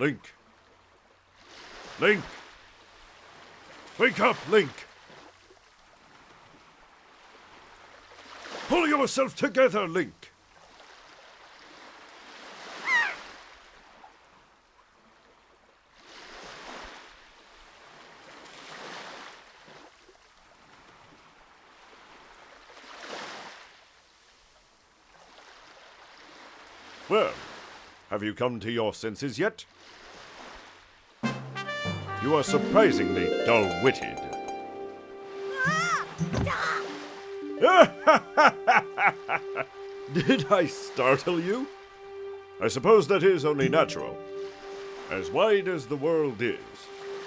Link! Link! Wake up, Link! Pull yourself together, Link! Well, have you come to your senses yet? You are surprisingly dull-witted. Did I startle you? I suppose that is only natural. As wide as the world is,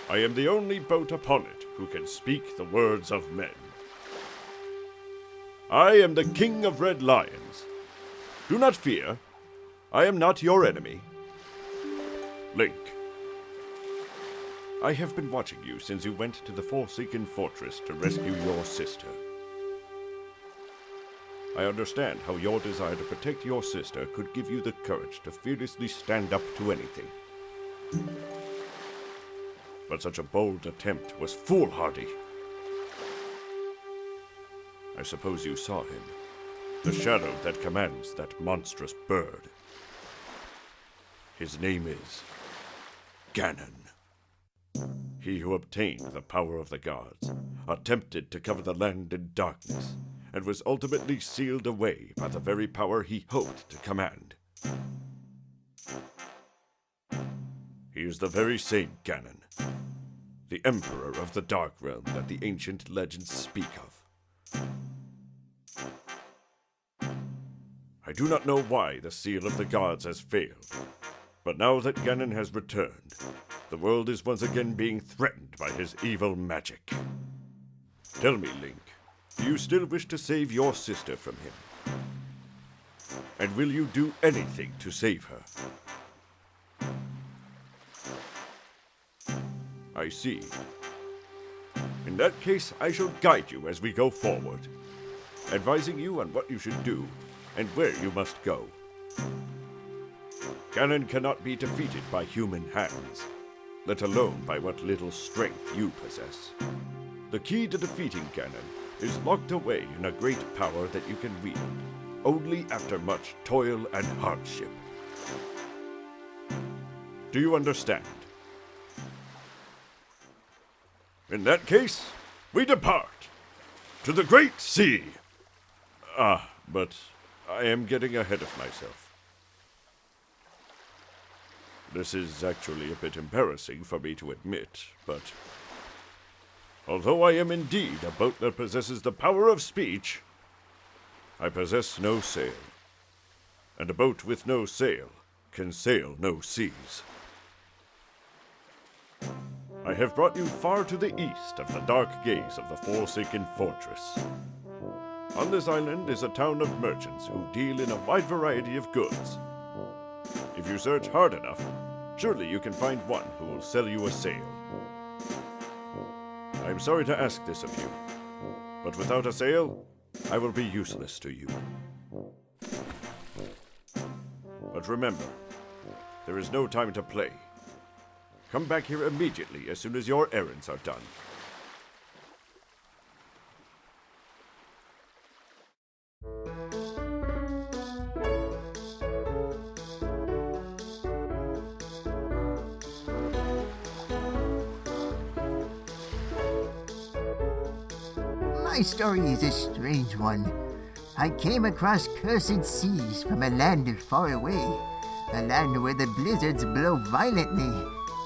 I am the only boat upon it who can speak the words of men. I am the King of Red Lions. Do not fear. I am not your enemy. Link. I have been watching you since you went to the Forsaken Fortress to rescue your sister. I understand how your desire to protect your sister could give you the courage to fearlessly stand up to anything. But such a bold attempt was foolhardy. I suppose you saw him, the shadow that commands that monstrous bird. His name is Ganon. He who obtained the power of the gods, attempted to cover the land in darkness, and was ultimately sealed away by the very power he hoped to command. He is the very same Ganon, the Emperor of the Dark Realm that the ancient legends speak of. I do not know why the seal of the gods has failed, but now that Ganon has returned, the world is once again being threatened by his evil magic. Tell me, Link, do you still wish to save your sister from him? And will you do anything to save her? I see. In that case, I shall guide you as we go forward, advising you on what you should do and where you must go. Ganon cannot be defeated by human hands, let alone by what little strength you possess. The key to defeating Ganon is locked away in a great power that you can wield only after much toil and hardship. Do you understand? In that case, we depart to the Great Sea. But I am getting ahead of myself. This is actually a bit embarrassing for me to admit, but although I am indeed a boat that possesses the power of speech, I possess no sail, and a boat with no sail can sail no seas. I have brought you far to the east of the dark gaze of the Forsaken Fortress. On this island is a town of merchants who deal in a wide variety of goods. If you search hard enough, surely you can find one who will sell you a sail. I am sorry to ask this of you, but without a sail, I will be useless to you. But remember, there is no time to play. Come back here immediately as soon as your errands are done. My story is a strange one. I came across cursed seas from a land far away, a land where the blizzards blow violently,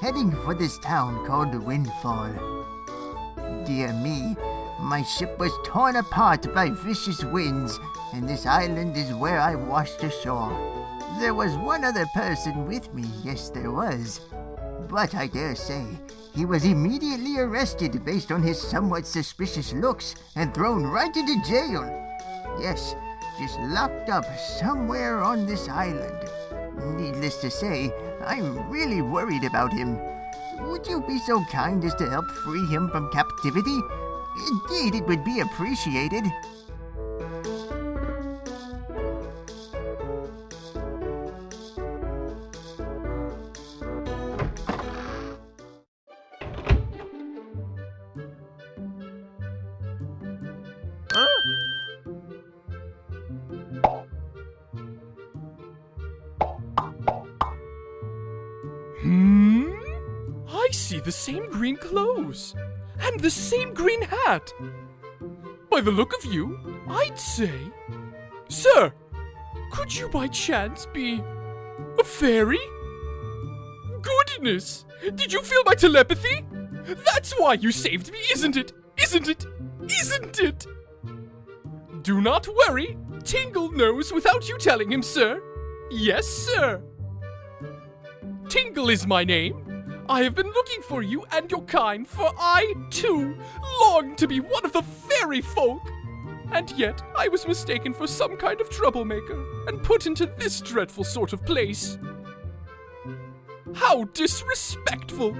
heading for this town called Windfall. Dear me, my ship was torn apart by vicious winds, and this island is where I washed ashore. There was one other person with me, yes there was, but I dare say he was immediately arrested based on his somewhat suspicious looks and thrown right into jail. Yes, just locked up somewhere on this island. Needless to say, I'm really worried about him. Would you be so kind as to help free him from captivity? Indeed, it would be appreciated. I see the same green clothes, and the same green hat. By the look of you, I'd say... Sir, could you by chance be a fairy? Goodness! Did you feel my telepathy? That's why you saved me, isn't it? Isn't it? Isn't it? Do not worry. Tingle knows without you telling him, sir. Yes, sir. Tingle is my name. I have been looking for you and your kind, for I, too, long to be one of the fairy folk. And yet, I was mistaken for some kind of troublemaker and put into this dreadful sort of place. How disrespectful!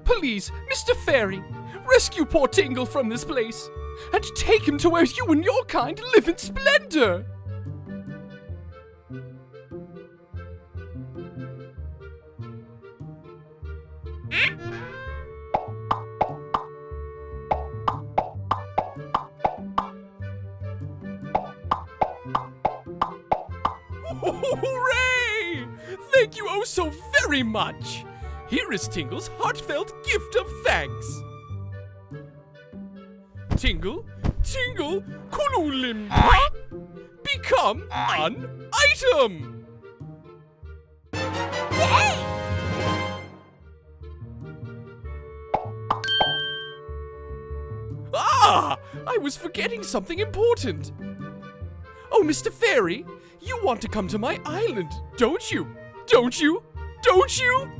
Please, Mr. Fairy, rescue poor Tingle from this place and take him to where you and your kind live in splendor. Hooray! Thank you oh so very much. Here is Tingle's heartfelt gift of thanks. Tingle, Tingle, Kululimba, become an item. Ah! I was forgetting something important. Oh, Mr. Fairy, you want to come to my island, don't you? Don't you? Don't you?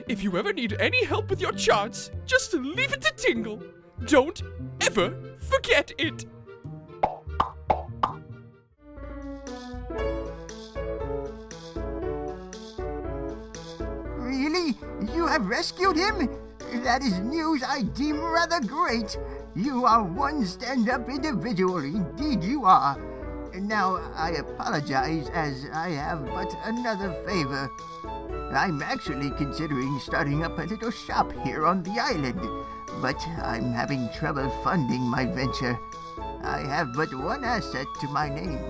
If you ever need any help with your charts, just leave it to Tingle. Don't ever forget it. Really? You have rescued him? That is news I deem rather great. You are one stand-up individual, indeed you are. Now, I apologize as I have but another favor. I'm actually considering starting up a little shop here on the island, but I'm having trouble funding my venture. I have but one asset to my name.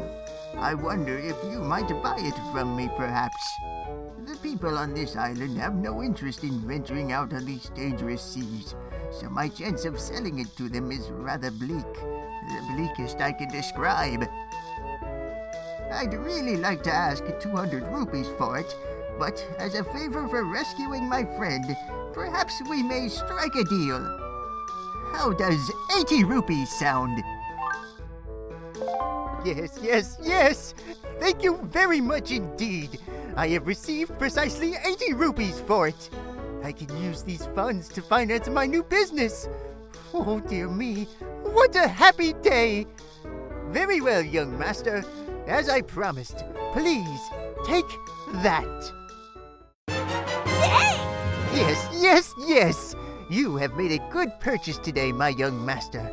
I wonder if you might buy it from me, perhaps. The people on this island have no interest in venturing out on these dangerous seas, so my chance of selling it to them is rather bleak. The bleakest I can describe. I'd really like to ask 200 rupees for it, but as a favor for rescuing my friend, perhaps we may strike a deal. How does 80 rupees sound? Yes, yes, yes! Thank you very much indeed. I have received precisely 80 rupees for it. I can use these funds to finance my new business. Oh dear me, what a happy day! Very well, young master. As I promised, please take that. Yes, yes, yes! You have made a good purchase today, my young master.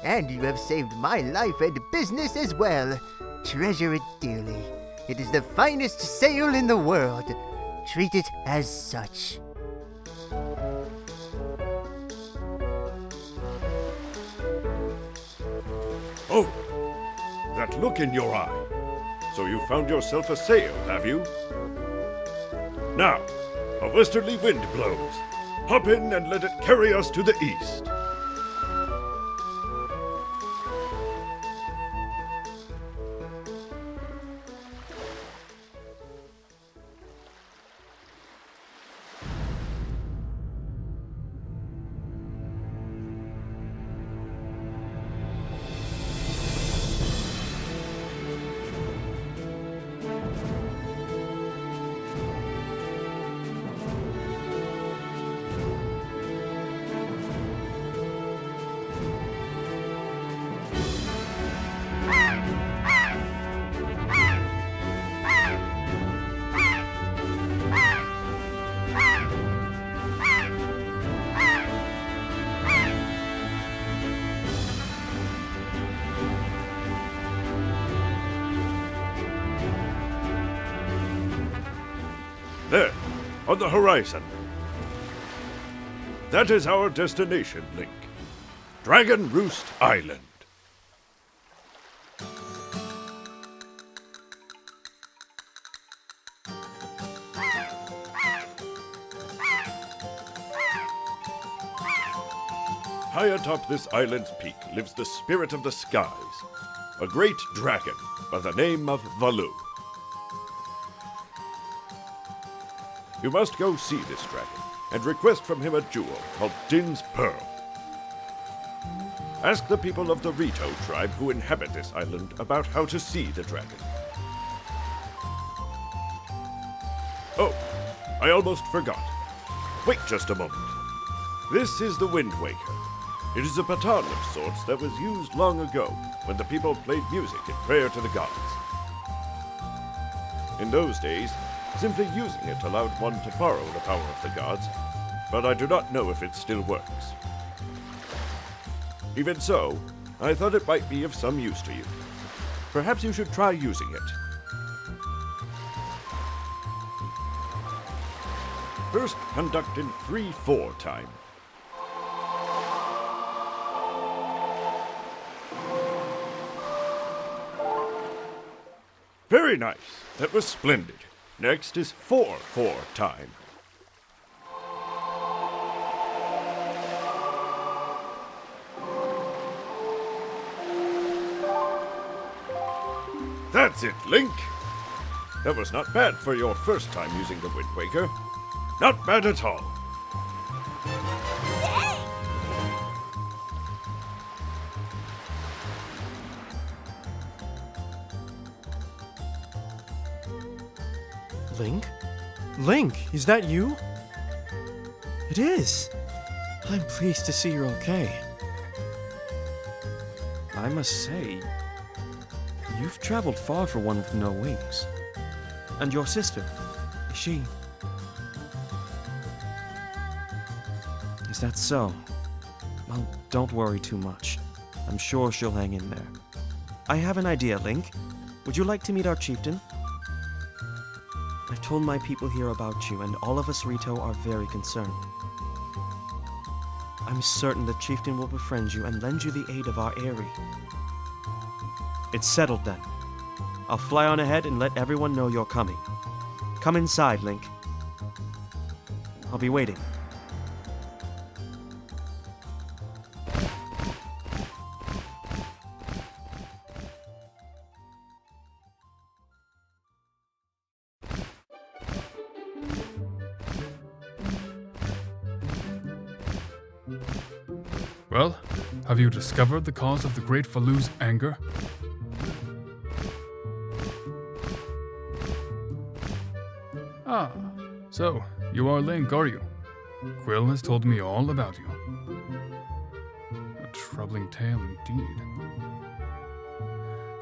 And you have saved my life and business as well. Treasure it dearly. It is the finest sale in the world. Treat it as such. Oh, that look in your eye. So you found yourself a sail, have you? Now, a westerly wind blows. Hop in and let it carry us to the east. There, on the horizon. That is our destination, Link. Dragon Roost Island. high atop this island's peak lives the spirit of the skies, a great dragon by the name of Valoo. You must go see this dragon and request from him a jewel called Din's Pearl. Ask the people of the Rito tribe who inhabit this island about how to see the dragon. Oh, I almost forgot. Wait just a moment. This is the Wind Waker. It is a baton of sorts that was used long ago when the people played music in prayer to the gods. In those days, simply using it allowed one to borrow the power of the gods, but I do not know if it still works. Even so, I thought it might be of some use to you. Perhaps you should try using it. First, conduct in 3/4 time. Very nice. That was splendid. Next is 4/4 time. That's it, Link. That was not bad for your first time using the Wind Waker. Not bad at all. Link? Link, is that you? It is. I'm pleased to see you're okay. I must say, you've traveled far for one with no wings. And your sister, is she? Is that so? Well, don't worry too much. I'm sure she'll hang in there. I have an idea, Link. Would you like to meet our chieftain? I've told my people here about you, and all of us Rito are very concerned. I'm certain the chieftain will befriend you and lend you the aid of our Aerie. It's settled then. I'll fly on ahead and let everyone know you're coming. Come inside, Link. I'll be waiting. Well, have you discovered the cause of the great Valoo's anger? Ah, so you are Link, are you? Quill has told me all about you. A troubling tale indeed.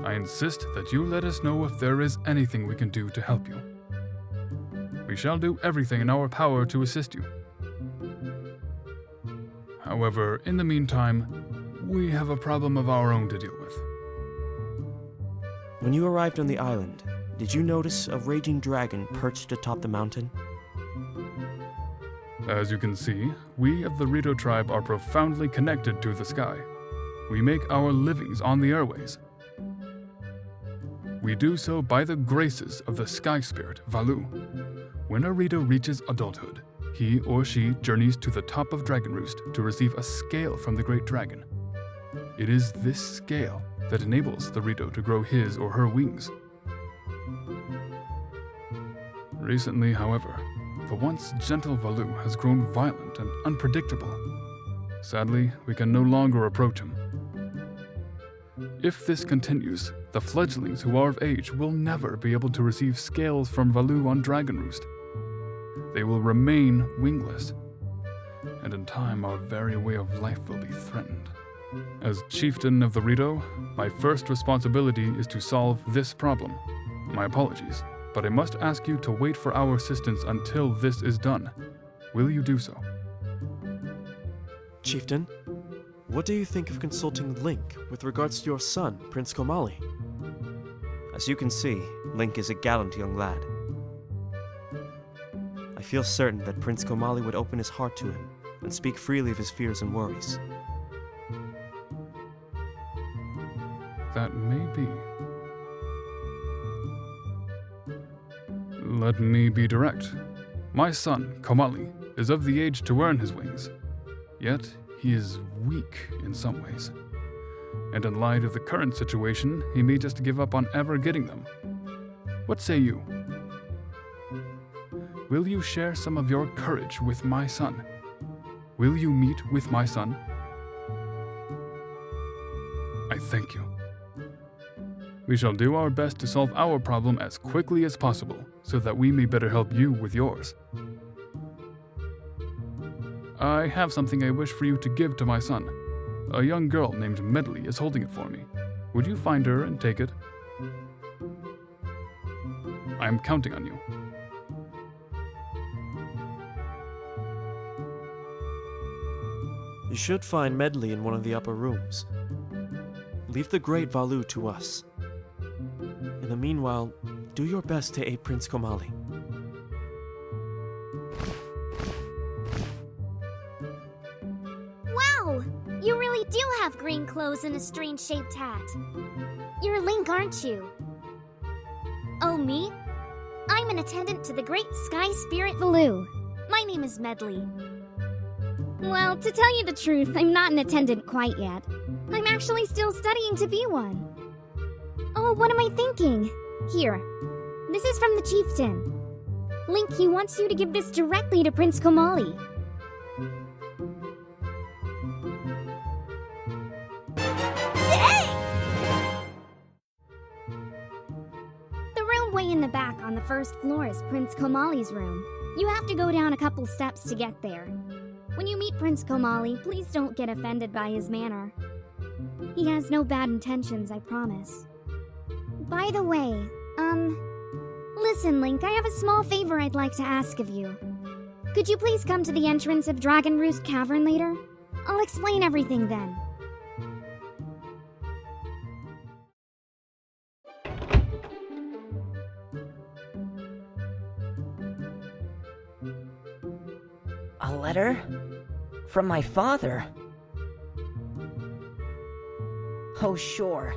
I insist that you let us know if there is anything we can do to help you. We shall do everything in our power to assist you. However, in the meantime, we have a problem of our own to deal with. When you arrived on the island, did you notice a raging dragon perched atop the mountain? As you can see, we of the Rito tribe are profoundly connected to the sky. We make our livings on the airways. We do so by the graces of the sky spirit, Valoo. When a Rito reaches adulthood, he or she journeys to the top of Dragon Roost to receive a scale from the great dragon. It is this scale that enables the Rito to grow his or her wings. Recently, however, the once gentle Valoo has grown violent and unpredictable. Sadly, we can no longer approach him. If this continues, the fledglings who are of age will never be able to receive scales from Valoo on Dragon Roost. They will remain wingless, and in time our very way of life will be threatened. As chieftain of the Rito, my first responsibility is to solve this problem. My apologies, but I must ask you to wait for our assistance until this is done. Will you do so? Chieftain, what do you think of consulting Link with regards to your son, Prince Komali? As you can see, Link is a gallant young lad. I feel certain that Prince Komali would open his heart to him and speak freely of his fears and worries. That may be. Let me be direct. My son, Komali, is of the age to earn his wings. Yet, he is weak in some ways. And in light of the current situation, he may just give up on ever getting them. What say you? Will you share some of your courage with my son? Will you meet with my son? I thank you. We shall do our best to solve our problem as quickly as possible, so that we may better help you with yours. I have something I wish for you to give to my son. A young girl named Medley is holding it for me. Would you find her and take it? I am counting on you. You should find Medley in one of the upper rooms. Leave the great Valoo to us. In the meanwhile, do your best to aid Prince Komali. Wow! You really do have green clothes and a strange-shaped hat. You're Link, aren't you? Oh, me? I'm an attendant to the great sky spirit Valoo. My name is Medley. Well, to tell you the truth, I'm not an attendant quite yet. I'm actually still studying to be one. Oh, what am I thinking? Here. This is from the chieftain. Link, he wants you to give this directly to Prince Komali. The room way in the back on the first floor is Prince Komali's room. You have to go down a couple steps to get there. When you meet Prince Komali, please don't get offended by his manner. He has no bad intentions, I promise. By the way, listen, Link, I have a small favor I'd like to ask of you. Could you please come to the entrance of Dragon Roost Cavern later? I'll explain everything then. A letter? From my father? Oh, sure.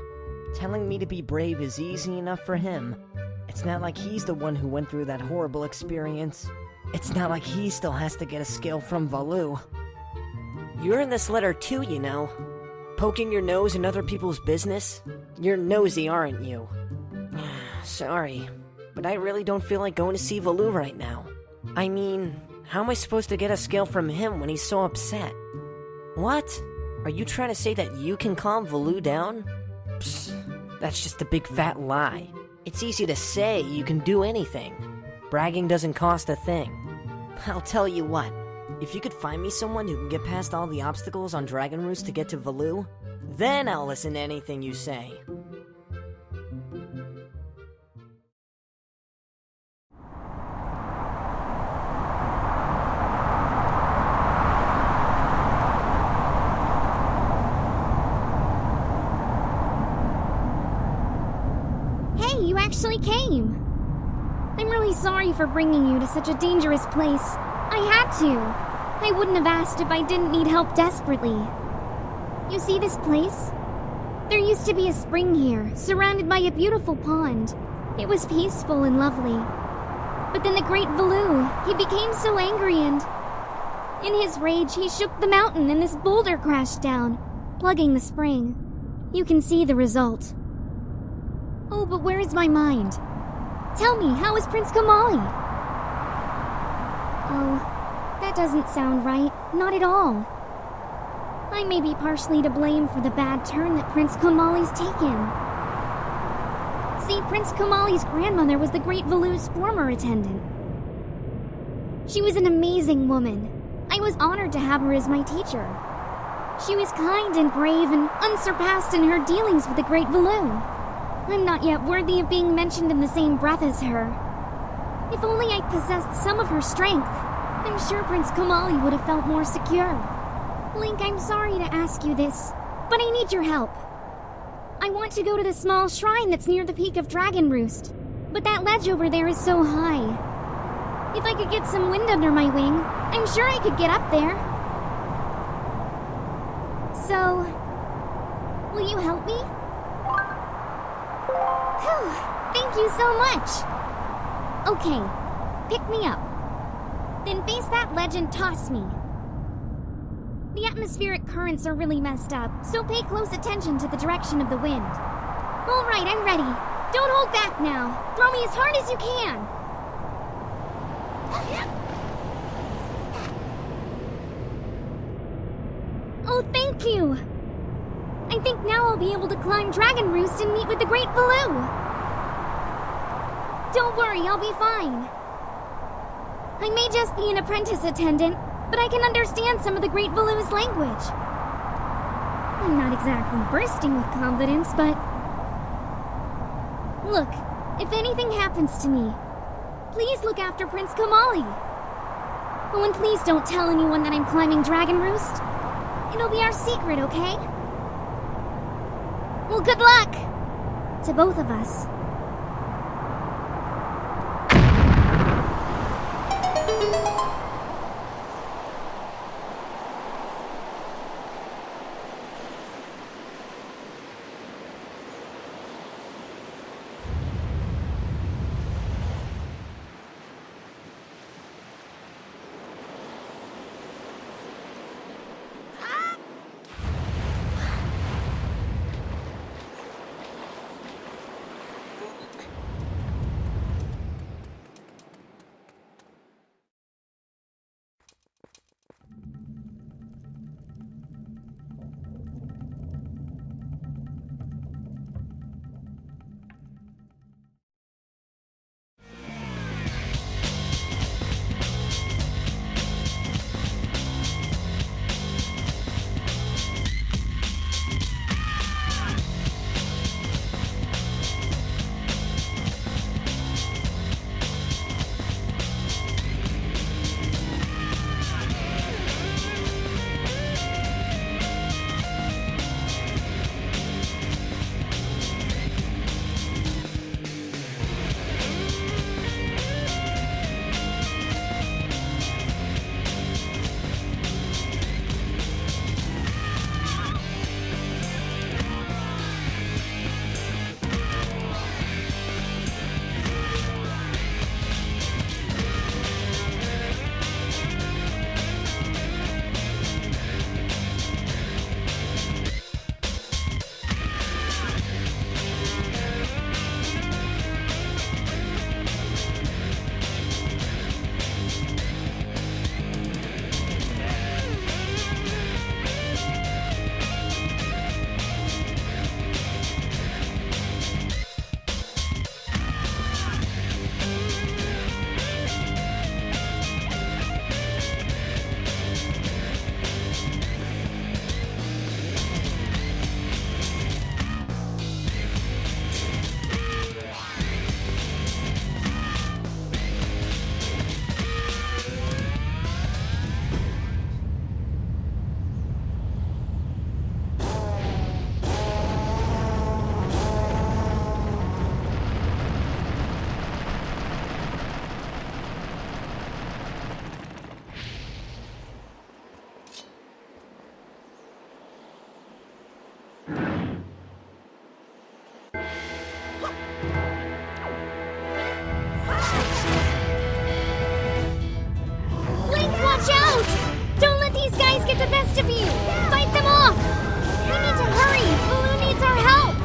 Telling me to be brave is easy enough for him. It's not like he's the one who went through that horrible experience. It's not like he still has to get a scale from Valoo. You're in this letter too, you know. Poking your nose in other people's business? You're nosy, aren't you? Sorry, but I really don't feel like going to see Valoo right now. I mean, how am I supposed to get a scale from him when he's so upset? What? Are you trying to say that you can calm Valoo down? Psst, that's just a big fat lie. It's easy to say you can do anything. Bragging doesn't cost a thing. I'll tell you what, if you could find me someone who can get past all the obstacles on Dragon Roost to get to Valoo, then I'll listen to anything you say. Hey, you actually came! I'm really sorry for bringing you to such a dangerous place. I had to. I wouldn't have asked if I didn't need help desperately. You see this place? There used to be a spring here, surrounded by a beautiful pond. It was peaceful and lovely. But then the great Valoo, he became so angry and... in his rage, he shook the mountain and this boulder crashed down, plugging the spring. You can see the result. Oh, but where is my mind? Tell me, how is Prince Komali? Oh, that doesn't sound right. Not at all. I may be partially to blame for the bad turn that Prince Komali's taken. See, Prince Komali's grandmother was the great Valoo's former attendant. She was an amazing woman. I was honored to have her as my teacher. She was kind and brave and unsurpassed in her dealings with the great Valoo. I'm not yet worthy of being mentioned in the same breath as her. If only I possessed some of her strength, I'm sure Prince Komali would have felt more secure. Link, I'm sorry to ask you this, but I need your help. I want to go to the small shrine that's near the peak of Dragon Roost, but that ledge over there is so high. If I could get some wind under my wing, I'm sure I could get up there. So, will you help me? Whew, thank you so much! Okay, pick me up. Then face that ledge and toss me. The atmospheric currents are really messed up, so pay close attention to the direction of the wind. All right, I'm ready. Don't hold back now. Throw me as hard as you can. Oh, thank you. I think now I'll be able to climb Dragon Roost and meet with the Great Valoo. Don't worry, I'll be fine. I may just be an apprentice attendant, but I can understand some of the Great Valoo's language. I'm not exactly bursting with confidence, but... Look, if anything happens to me, please look after Prince Komali. Oh, and please don't tell anyone that I'm climbing Dragon Roost. It'll be our secret, okay? Well, good luck! To both of us. get the best of you! Fight them off! We need to hurry! Valoo needs our help!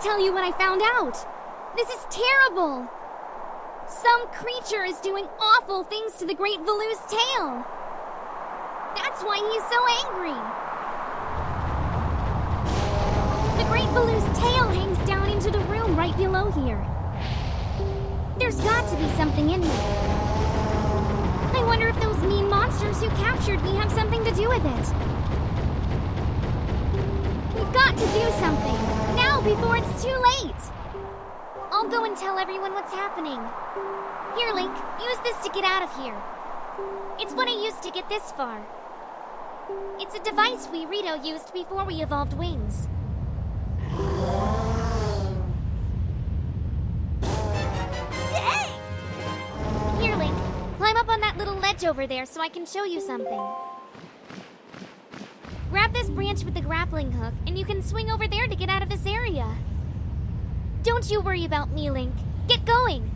Tell you what I found out. This is terrible. Some creature is doing awful things to the Great Valoo's tail. That's why he's so angry. The Great Valoo's tail hangs down into the room right below here. There's got to be something in there. I wonder if those mean monsters who captured me have something to do with it. We've got to do something, now before it's too late. I'll go and tell everyone what's happening. Here, Link, use this to get out of here. It's what I used to get this far. It's a device we Rito used before we evolved wings. Here, Link, climb up on that little ledge over there so I can show you something. Grab this branch with the grappling hook, and you can swing over there to get out of this area. Don't you worry about me, Link. Get going!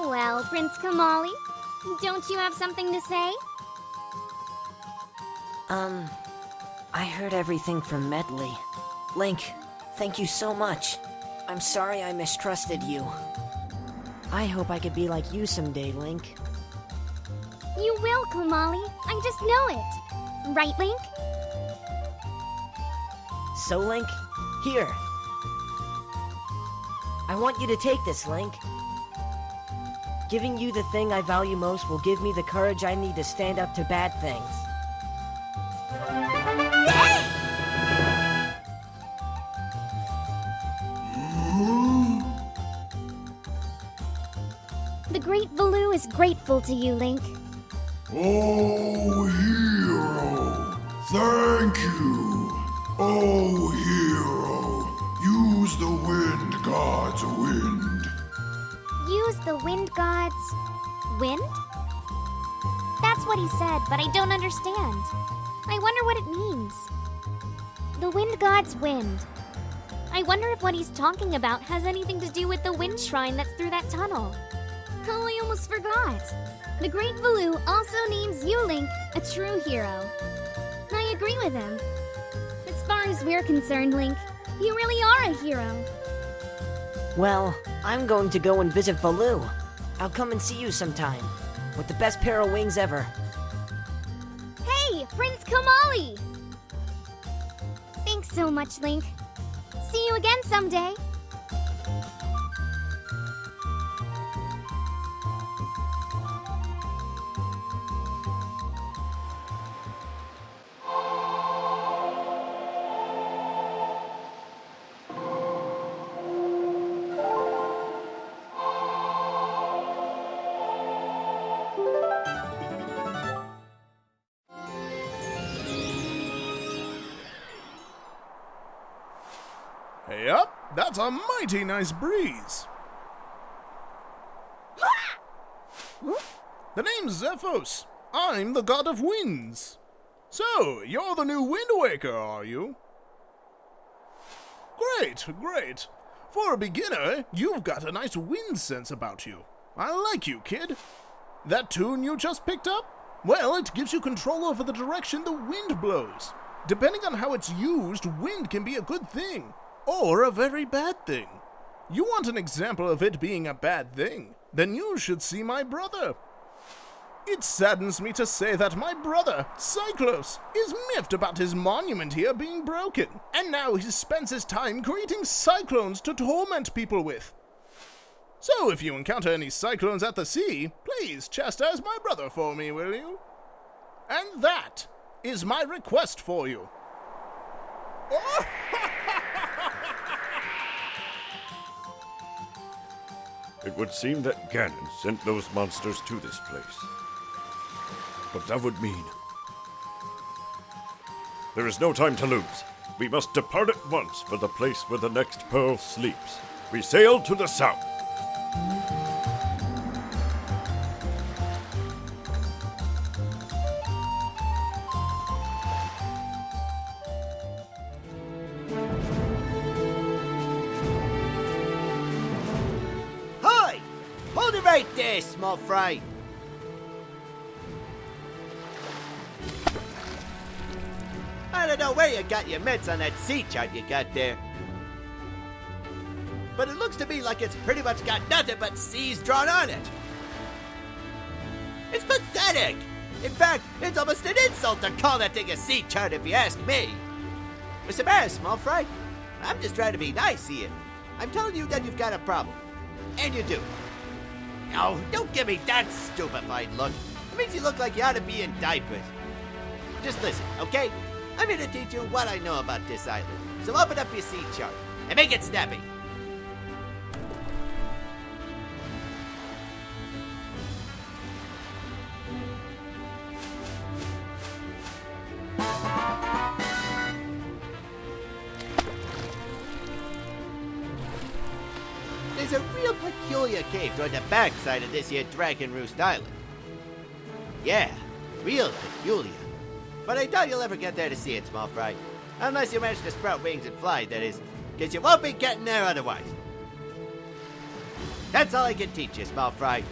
Well, Prince Komali, don't you have something to say? I heard everything from Medley. Link, thank you so much. I'm sorry I mistrusted you. I hope I could be like you someday, Link. You will, Komali. I just know it. Right, Link? So, Link, here. I want you to take this, Link. Giving you the thing I value most will give me the courage I need to stand up to bad things. The great Valoo is grateful to you, Link. Oh, hero, thank you. Oh, hero, use the wind god's wind. Use the wind god's wind? That's what he said, but I don't understand. I wonder what it means. The wind god's wind. I wonder if what he's talking about has anything to do with the wind shrine that's through that tunnel. Oh, I almost forgot. The great Valoo also names you, Link, a true hero. I agree with him. As far as we're concerned, Link, you really are a hero. Well, I'm going to go and visit Valoo. I'll come and see you sometime. With the best pair of wings ever. Hey, Prince Komali! Thanks so much, Link. See you again someday. Yep, that's a mighty nice breeze. The name's Zephos. I'm the god of winds. So, you're the new Wind Waker, are you? Great, great. For a beginner, you've got a nice wind sense about you. I like you, kid. That tune you just picked up? Well, it gives you control over the direction the wind blows. Depending on how it's used, wind can be a good thing. Or a very bad thing. You want an example of it being a bad thing? Then you should see my brother. It saddens me to say that my brother, Cyclos, is miffed about his monument here being broken, and now he spends his time creating cyclones to torment people with. So if you encounter any cyclones at the sea, please chastise my brother for me, will you? And that is my request for you. It would seem that Ganon sent those monsters to this place. But that would mean... There is no time to lose. We must depart at once for the place where the next pearl sleeps. We sail to the south. Hi! Hold it right there, small fry. I don't know where you got your mitts on that sea chart you got there. But it looks to me like it's pretty much got nothing but seas drawn on it. It's pathetic! In fact, it's almost an insult to call that thing a sea chart if you ask me. What's the matter, small fry? I'm just trying to be nice here. I'm telling you that you've got a problem. And you do. No, don't give me that stupefied look. It makes you look like you ought to be in diapers. Just listen, okay? I'm here to teach you what I know about this island. So open up your sea chart and make it snappy. There's a real peculiar cave toward the backside of this here Dragon Roost Island. Yeah, real peculiar. But I doubt you'll ever get there to see it, small fry. Unless you manage to sprout wings and fly, that is. Because you won't be getting there otherwise. That's all I can teach you, small fry.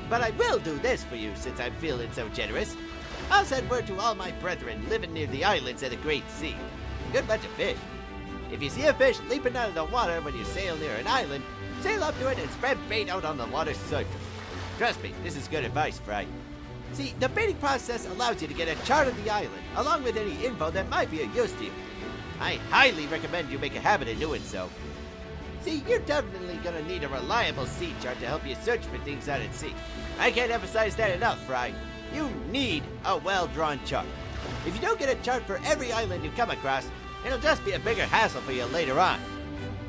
But I will do this for you, since I'm feeling so generous. I'll send word to all my brethren living near the islands of the Great Sea. A good bunch of fish. If you see a fish leaping out of the water when you sail near an island, sail up to it and spread bait out on the water's surface. Trust me, this is good advice, Fry. See, the baiting process allows you to get a chart of the island, along with any info that might be of use to you. I highly recommend you make a habit of doing so. See, you're definitely gonna need a reliable sea chart to help you search for things out at sea. I can't emphasize that enough, Fry. You need a well-drawn chart. If you don't get a chart for every island you come across, it'll just be a bigger hassle for you later on.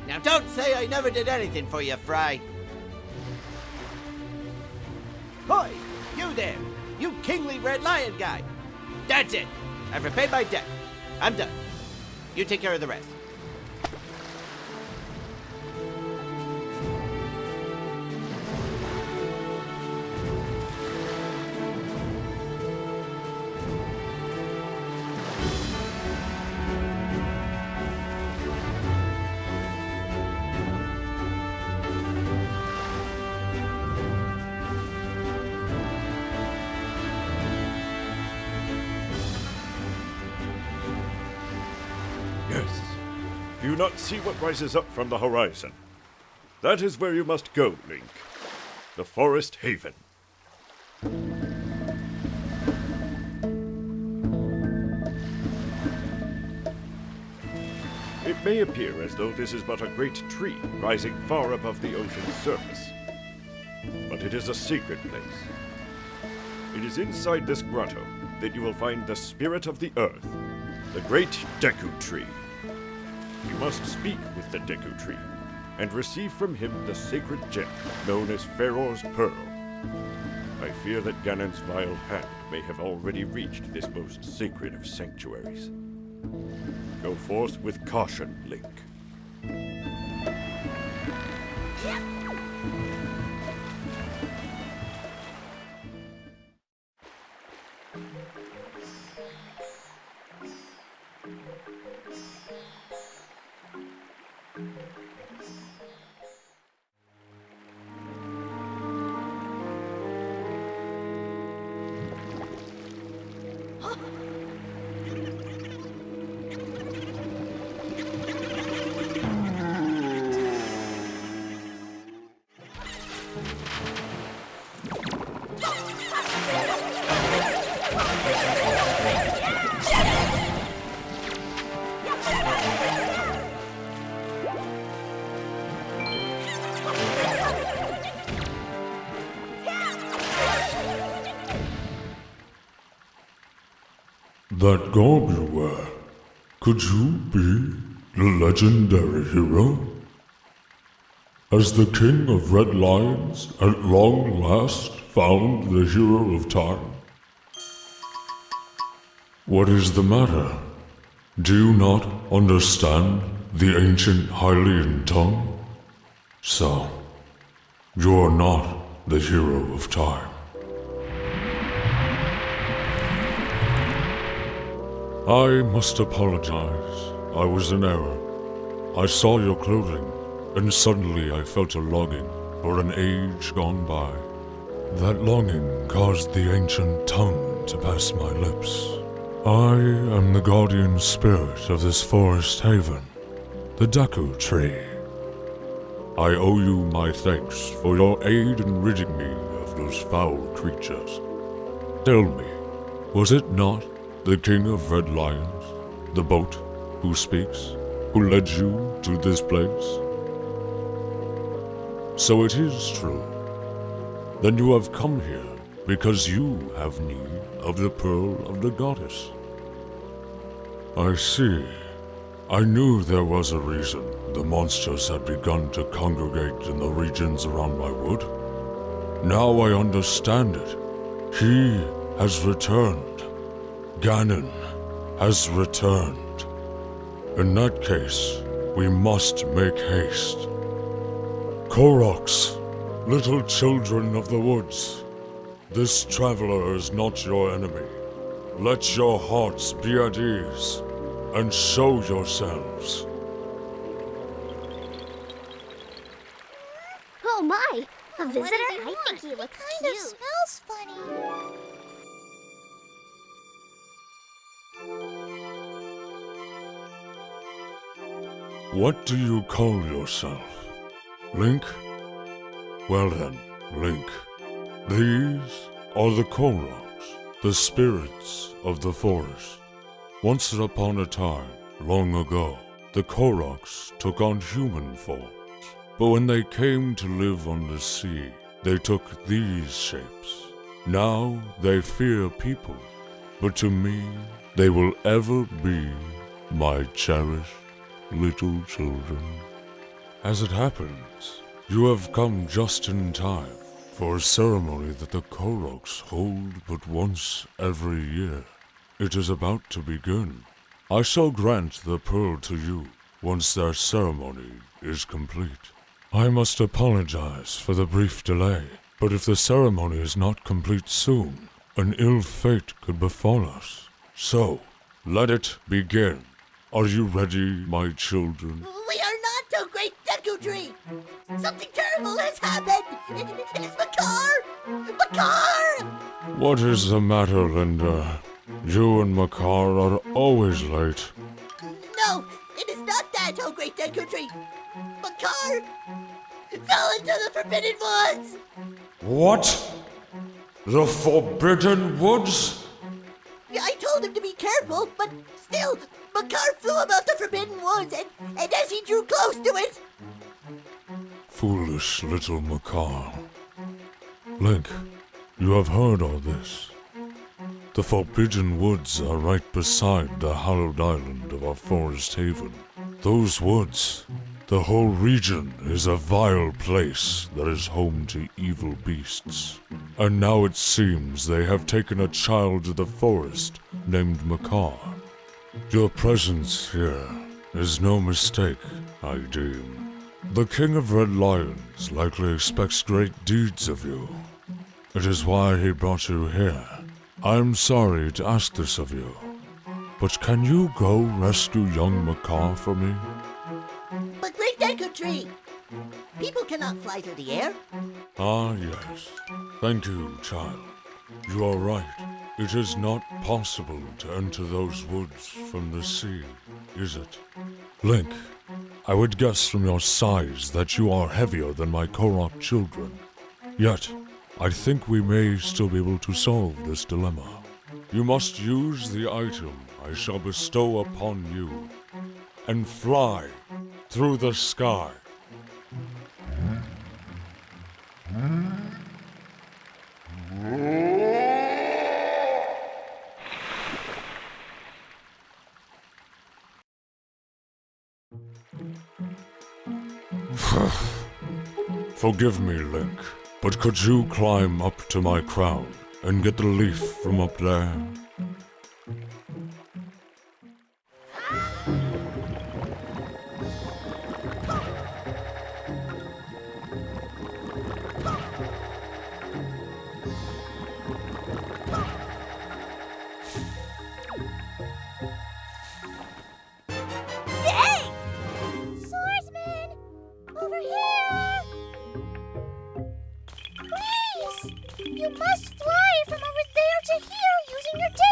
Now don't say I never did anything for you, Fry. Hoy, you there! You kingly red lion guy! That's it! I've repaid my debt. I'm done. You take care of the rest. Yes. Do you not see what rises up from the horizon? That is where you must go, Link. The Forest Haven. It may appear as though this is but a great tree rising far above the ocean's surface, but it is a secret place. It is inside this grotto that you will find the spirit of the earth, the great Deku Tree. You must speak with the Deku Tree and receive from him the sacred gem known as Farore's Pearl. I fear that Ganon's vile hand may have already reached this most sacred of sanctuaries. Go forth with caution, Link. That garb you wear, could you be the legendary hero? Has the King of Red Lions at long last found the hero of time? What is the matter? Do you not understand the ancient Hylian tongue? So, you are not the hero of time. I must apologize. I was in error. I saw your clothing, and suddenly I felt a longing for an age gone by. That longing caused the ancient tongue to pass my lips. I am the guardian spirit of this forest haven, the Deku Tree. I owe you my thanks for your aid in ridding me of those foul creatures. Tell me, was it not the King of Red Lions, the boat who speaks, who led you to this place? So it is true. Then you have come here because you have need of the Pearl of the Goddess. I see. I knew there was a reason the monsters had begun to congregate in the regions around my wood. Now I understand it. He has returned. Ganon has returned. In that case, we must make haste. Koroks, little children of the woods, this traveler is not your enemy. Let your hearts be at ease, and show yourselves. Oh my! A visitor? I think he looks cute. Smells funny. What do you call yourself? Link? Well then, Link. These are the Koroks, the spirits of the forest. Once upon a time, long ago, the Koroks took on human forms. But when they came to live on the sea, they took these shapes. Now they fear people, but to me, they will ever be my cherished little children. As it happens, you have come just in time for a ceremony that the Koroks hold but once every year. It is about to begin. I shall grant the pearl to you once their ceremony is complete. I must apologize for the brief delay, but if the ceremony is not complete soon, an ill fate could befall us. So, let it begin. Are you ready, my children? We are not the great Deku Tree! Something terrible has happened! It is Makar! Makar! What is the matter, Linder? You and Makar are always late. No, that, oh great Deku Tree! Makar fell into the Forbidden Woods! What? The Forbidden Woods? Yeah, I told him to be careful, but still, Makar flew above the Forbidden Woods, and as he drew close to it... Foolish little Makar. Link, you have heard all this. The Forbidden Woods are right beside the hallowed island of our forest haven. Those woods, the whole region, is a vile place that is home to evil beasts. And now it seems they have taken a child of the forest named Makar. Your presence here is no mistake, I deem. The King of Red Lions likely expects great deeds of you. It is why he brought you here. I am sorry to ask this of you, but can you go rescue young Makar for me? But great Deku Tree! People cannot fly through the air. Ah, yes. Thank you, child. You are right. It is not possible to enter those woods from the sea, is it? Link, I would guess from your size that you are heavier than my Korok children. Yet, I think we may still be able to solve this dilemma. You must use the item I shall bestow upon you and fly through the sky. Forgive me, Link, but could you climb up to my crown and get the leaf from up there? Hey! Swordsman! Over here! Please! You must fly from over there to here using your tail!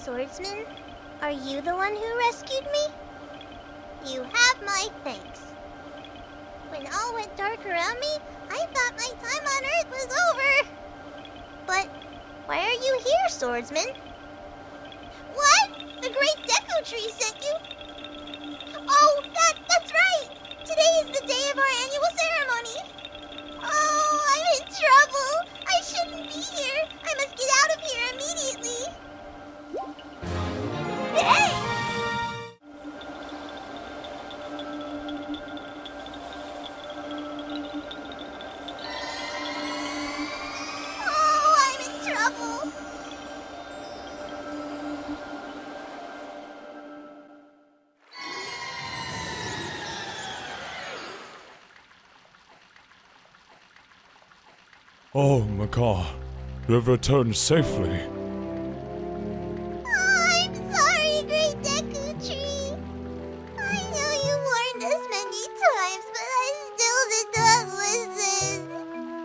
Swordsman, are you the one who rescued me? You have my thanks. When all went dark around me, I thought my time on Earth was over. But why are you here, Swordsman? What? The Great Deku Tree sent you? Oh, that's right! Today is the day of our annual ceremony. Oh, I'm in trouble. I shouldn't be here. I must get out of here immediately. Hey! Oh, I'm in trouble. Oh, Makar, you have returned safely. I'm sorry, Great Deku Tree. I know you warned us many times, but I still did not listen.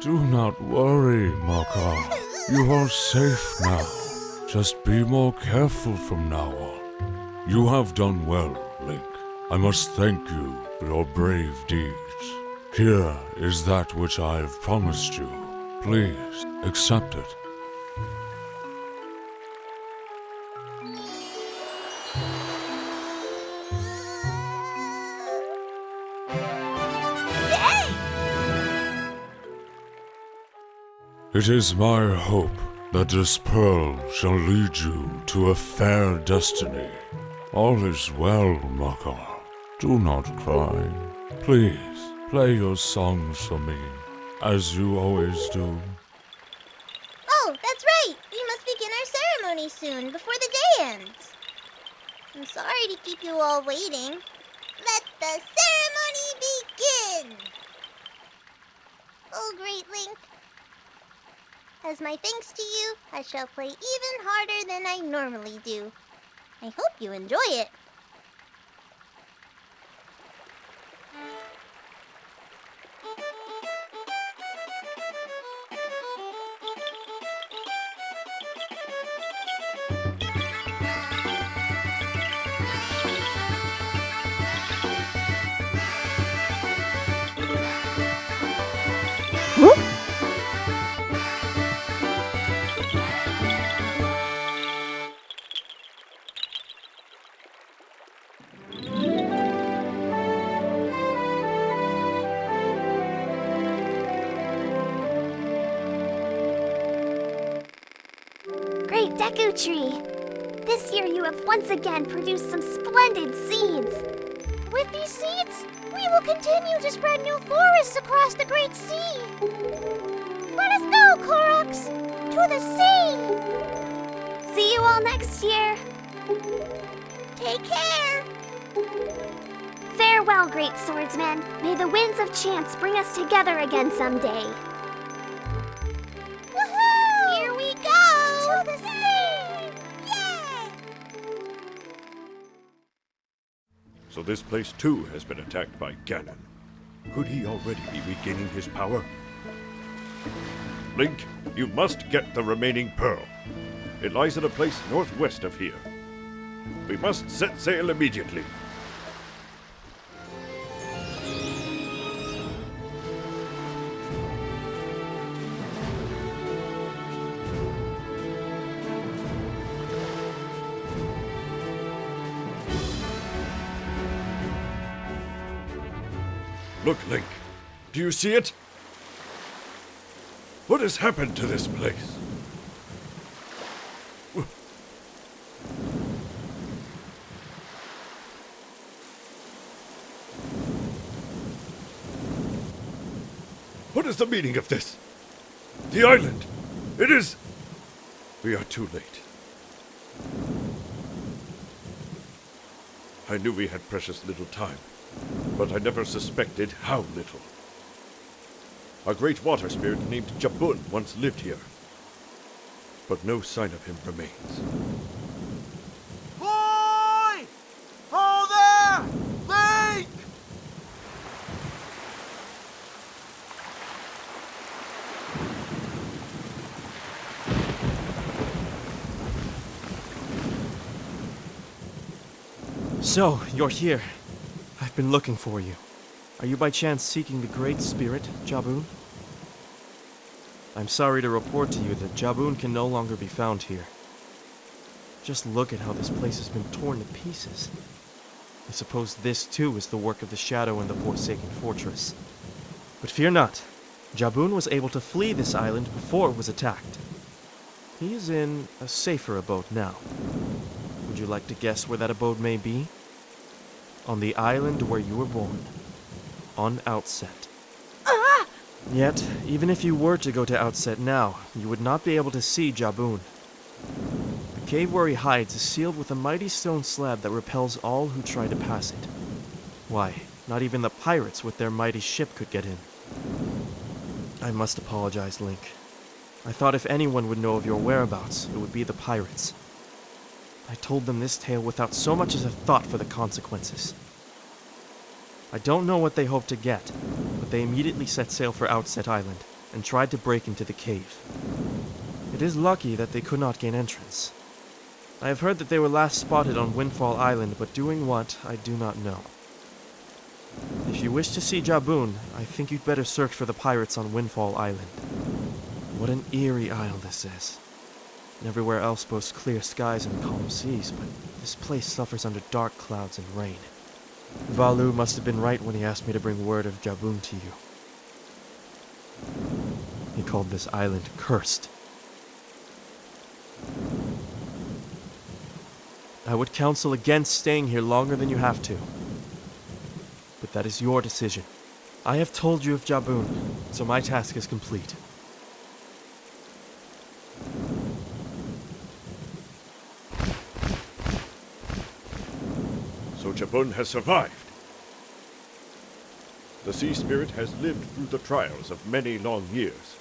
Do not worry, Makar. You are safe now. Just be more careful from now on. You have done well, Link. I must thank you for your brave deeds. Here is that which I have promised you. Please, accept it. It is my hope that this pearl shall lead you to a fair destiny. All is well, Makar. Do not cry. Please, play your songs for me, as you always do. Oh, that's right. We must begin our ceremony soon, before the day ends. I'm sorry to keep you all waiting. Let the ceremony begin! Oh, Great Link. As my thanks to you, I shall play even harder than I normally do. I hope you enjoy it. Great Deku Tree! This year you have once again produced some splendid seeds. With these seeds, we will continue to spread new forests across the Great Sea. Let us go, Koroks! To the sea! See you all next year. Take care! Farewell, Great Swordsman. May the winds of chance bring us together again someday. Woohoo! Here we go! To the sea! Yay! So this place too has been attacked by Ganon. Could he already be regaining his power? Link, you must get the remaining pearl. It lies at a place northwest of here. We must set sail immediately. Look, Link. Do you see it? What has happened to this place? What is the meaning of this? The island! It is... We are too late. I knew we had precious little time, but I never suspected how little. A great water spirit named Jabun once lived here, but no sign of him remains. Boy! Oh, there! Link! So, you're here. I've been looking for you. Are you by chance seeking the Great Spirit, Jaboon? I'm sorry to report to you that Jaboon can no longer be found here. Just look at how this place has been torn to pieces. I suppose this too is the work of the Shadow in the Forsaken Fortress. But fear not. Jaboon was able to flee this island before it was attacked. He is in a safer abode now. Would you like to guess where that abode may be? On the island where you were born. On Outset. Yet, even if you were to go to Outset now, you would not be able to see Jaboon. The cave where he hides is sealed with a mighty stone slab that repels all who try to pass it. Why, not even the pirates with their mighty ship could get in. I must apologize, Link. I thought if anyone would know of your whereabouts, it would be the pirates. I told them this tale without so much as a thought for the consequences. I don't know what they hoped to get, but they immediately set sail for Outset Island and tried to break into the cave. It is lucky that they could not gain entrance. I have heard that they were last spotted on Windfall Island, but doing what, I do not know. If you wish to see Jaboon, I think you'd better search for the pirates on Windfall Island. What an eerie isle this is. Everywhere else boasts clear skies and calm seas, but this place suffers under dark clouds and rain. Valoo must have been right when he asked me to bring word of Jaboon to you. He called this island cursed. I would counsel against staying here longer than you have to. But that is your decision. I have told you of Jaboon, so my task is complete. So Jaboon has survived. The sea spirit has lived through the trials of many long years.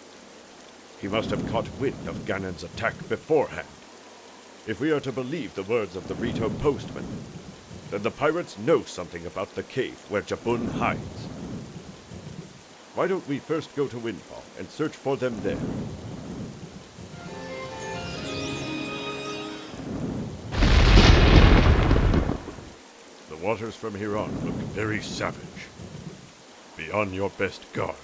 He must have caught wind of Ganon's attack beforehand. If we are to believe the words of the Rito postman, then the pirates know something about the cave where Jaboon hides. Why don't we first go to Windfall and search for them there? The waters from here on look very savage. Be on your best guard.